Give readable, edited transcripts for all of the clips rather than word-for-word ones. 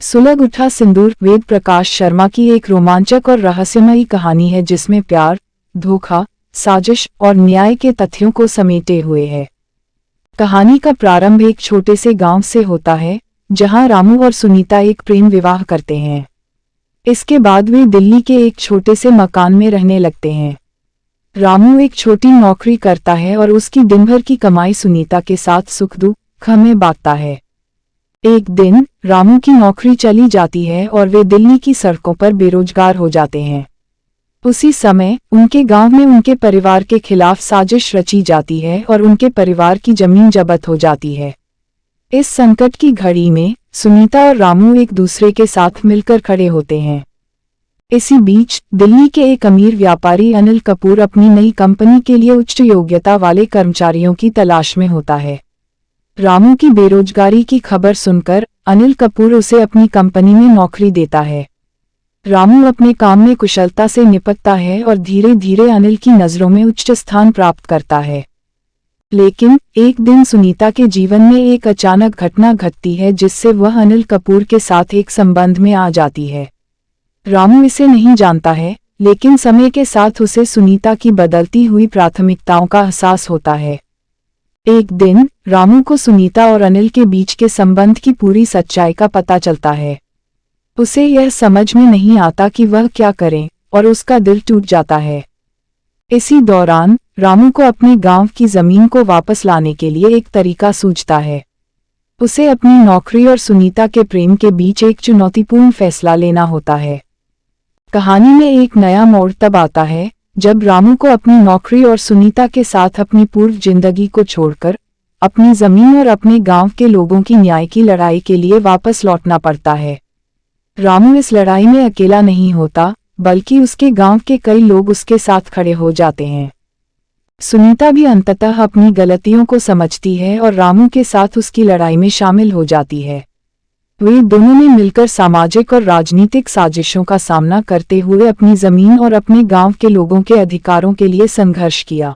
सुलग उठा सिंदूर वेद प्रकाश शर्मा की एक रोमांचक और रहस्यमयी कहानी है जिसमें प्यार, धोखा, साजिश और न्याय के तथ्यों को समेटे हुए है। कहानी का प्रारंभ एक छोटे से गांव से होता है, जहां रामू और सुनीता एक प्रेम विवाह करते हैं। इसके बाद वे दिल्ली के एक छोटे से मकान में रहने लगते हैं। रामू एक छोटी नौकरी करता है और उसकी दिन भर की कमाई सुनीता के साथ सुख दुख में बांटता है। एक दिन रामू की नौकरी चली जाती है और वे दिल्ली की सड़कों पर बेरोजगार हो जाते हैं। उसी समय उनके गांव में उनके परिवार के खिलाफ साजिश रची जाती है और उनके परिवार की जमीन जब्त हो जाती है। इस संकट की घड़ी में सुनीता और रामू एक दूसरे के साथ मिलकर खड़े होते हैं। इसी बीच दिल्ली के एक अमीर व्यापारी अनिल कपूर अपनी नई कंपनी के लिए उच्च योग्यता वाले कर्मचारियों की तलाश में होता है। रामू की बेरोजगारी की खबर सुनकर अनिल कपूर उसे अपनी कंपनी में नौकरी देता है। रामू अपने काम में कुशलता से निपटता है और धीरे धीरे अनिल की नज़रों में उच्च स्थान प्राप्त करता है। लेकिन एक दिन सुनीता के जीवन में एक अचानक घटना घटती है जिससे वह अनिल कपूर के साथ एक संबंध में आ जाती है। रामू इसे नहीं जानता है, लेकिन समय के साथ उसे सुनीता की बदलती हुई प्राथमिकताओं का एहसास होता है। एक दिन रामू को सुनीता और अनिल के बीच के संबंध की पूरी सच्चाई का पता चलता है। उसे यह समझ में नहीं आता कि वह क्या करे और उसका दिल टूट जाता है। इसी दौरान रामू को अपने गांव की जमीन को वापस लाने के लिए एक तरीका सूझता है। उसे अपनी नौकरी और सुनीता के प्रेम के बीच एक चुनौतीपूर्ण फैसला लेना होता है। कहानी में एक नया मोड़ तब आता है जब रामू को अपनी नौकरी और सुनीता के साथ अपनी पूर्व जिंदगी को छोड़कर अपनी जमीन और अपने गांव के लोगों की न्याय की लड़ाई के लिए वापस लौटना पड़ता है। रामू इस लड़ाई में अकेला नहीं होता, बल्कि उसके गांव के कई लोग उसके साथ खड़े हो जाते हैं। सुनीता भी अंततः अपनी गलतियों को समझती है और रामू के साथ उसकी लड़ाई में शामिल हो जाती है। वे दोनों ने मिलकर सामाजिक और राजनीतिक साजिशों का सामना करते हुए अपनी जमीन और अपने गांव के लोगों के अधिकारों के लिए संघर्ष किया।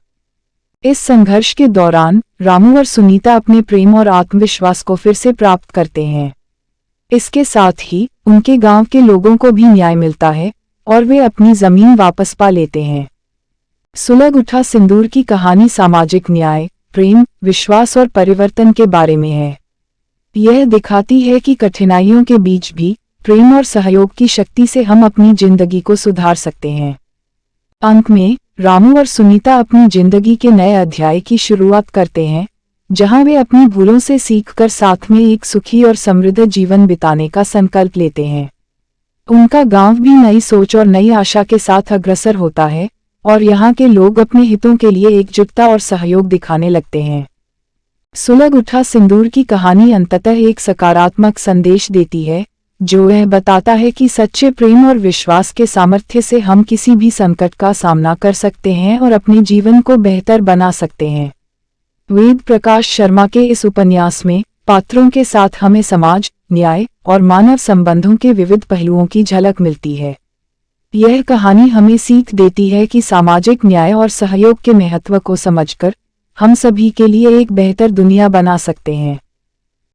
इस संघर्ष के दौरान रामू और सुनीता अपने प्रेम और आत्मविश्वास को फिर से प्राप्त करते हैं। इसके साथ ही उनके गांव के लोगों को भी न्याय मिलता है और वे अपनी जमीन वापस पा लेते हैं। सुलग उठा सिंदूर की कहानी सामाजिक न्याय, प्रेम, विश्वास और परिवर्तन के बारे में है। यह दिखाती है कि कठिनाइयों के बीच भी प्रेम और सहयोग की शक्ति से हम अपनी जिंदगी को सुधार सकते हैं। अंत में रामू और सुनीता अपनी जिंदगी के नए अध्याय की शुरुआत करते हैं, जहां वे अपनी भूलों से सीखकर साथ में एक सुखी और समृद्ध जीवन बिताने का संकल्प लेते हैं। उनका गांव भी नई सोच और नई आशा के साथ अग्रसर होता है और यहाँ के लोग अपने हितों के लिए एकजुटता और सहयोग दिखाने लगते हैं। सुलग उठा सिंदूर की कहानी अंततः एक सकारात्मक संदेश देती है, जो यह बताता है कि सच्चे प्रेम और विश्वास के सामर्थ्य से हम किसी भी संकट का सामना कर सकते हैं और अपने जीवन को बेहतर बना सकते हैं। वेद प्रकाश शर्मा के इस उपन्यास में पात्रों के साथ हमें समाज, न्याय और मानव संबंधों के विविध पहलुओं की झलक मिलती है। यह कहानी हमें सीख देती है कि सामाजिक न्याय और सहयोग के महत्व को समझकर हम सभी के लिए एक बेहतर दुनिया बना सकते हैं।